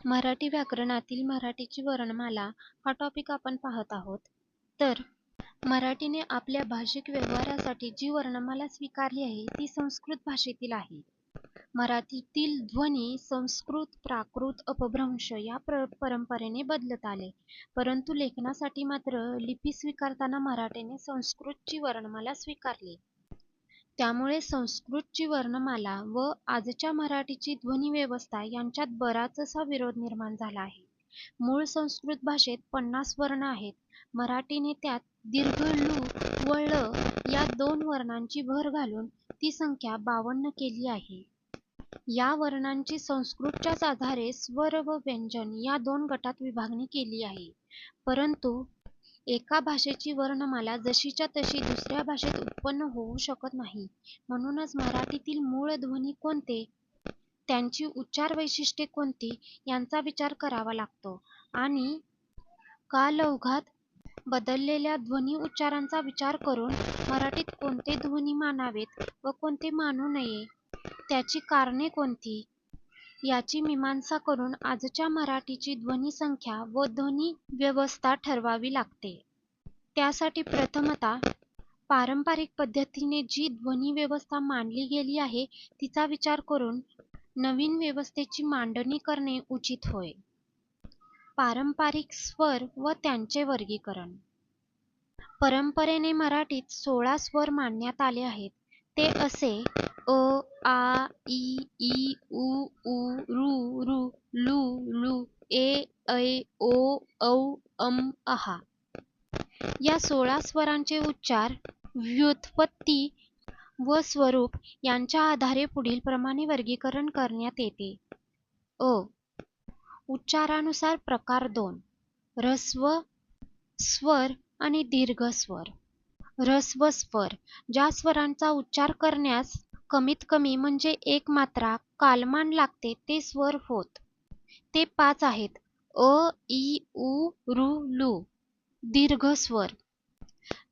मराठी व्याकरणातील मराठीची वर्णमाला हा टॉपिक आपण पाहत आहोत. तर मराठीने आपल्या भाषिक व्यवहारासाठी जी वर्णमाला स्वीकारली आहे ती संस्कृत भाषेतील आहे. मराठीतील ध्वनी संस्कृत, प्राकृत, अपभ्रंश या परंपरेने बदलत आले, परंतु लेखनासाठी मात्र लिपी स्वीकारताना मराठीने संस्कृतची वर्णमाला स्वीकारली. त्यामुळे संस्कृतची वर्णमाला व आजच्या मराठीची ध्वनी व्यवस्था यांच्यात बराचसा विरोध निर्माण झाला आहे. मूळ संस्कृत भाषेत 50 वर्ण आहेत. मराठीने त्यात दीर्घ लू व ळ या 2 वर्णांची भर घालून ती संख्या 52 केली आहे. या वर्णांची संस्कृतच्याच आधारे स्वर व व्यंजन या 2 गटात विभागणी केली आहे. परंतु एका भाषेची वर्णमाला जशीच्या तशी दुसऱ्या भाषेत उत्पन्न होऊ शकत नाही. म्हणूनच मराठीतील मूळ ध्वनी कोणते, त्यांची उच्चार वैशिष्ट्ये कोणती यांचा विचार करावा लागतो आणि कालौघात बदललेल्या ध्वनी उच्चारांचा विचार करून मराठीत कोणते ध्वनी मानावेत व कोणते मानू नये, त्याची कारणे कोणती याची मीमांसा करून आजच्या मराठीची ध्वनी संख्या व ध्वनी व्यवस्था ठरवावी लागते. त्यासाठी प्रथमतः पारंपरिक पद्धतीने जी ध्वनी व्यवस्था मांडली गेली आहे तिचा विचार करून नवीन व्यवस्थेची मांडणी करणे उचित होय. पारंपरिक स्वर व त्यांचे वर्गीकरण. परंपरेने मराठीत 16 स्वर मांडण्यात आले आहेत. ते असे अ, आ, इ, उ, ऋ, लू, ए, ऐ, ओ, औ, अहा. या 16 स्वरांचे उच्चार, व्युत्पत्ती व स्वरूप यांच्या आधारे पुढील प्रमाणे वर्गीकरण करण्यात येते. अ. उच्चारानुसार प्रकार 2. ऱ्हस्व स्वर आणि दीर्घ स्वर. ऱ्हस्व स्वर ज्या स्वरांचा उच्चार करण्यास कमीत कमी म्हणजे 1 मात्रा कालमान लागते ते स्वर होत. ते 5 आहेत. अ, इ, उ, ऋ. दीर्घ स्वर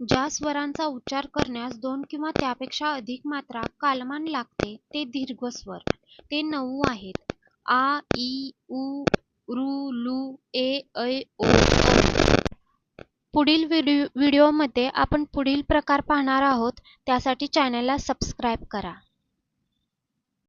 ज्या स्वरांचा उच्चार करण्यास 2 किंवा त्यापेक्षा अधिक मात्रा कालमान लागते ते दीर्घ स्वर. ते 9 आहेत. आ, इ, उ, ऋ, ए, ऐ, ओ, औ. पुढील व्हिडिओमध्ये आपण पुढील प्रकार पाहणार आहोत. त्यासाठी चॅनलला सबस्क्राईब करा.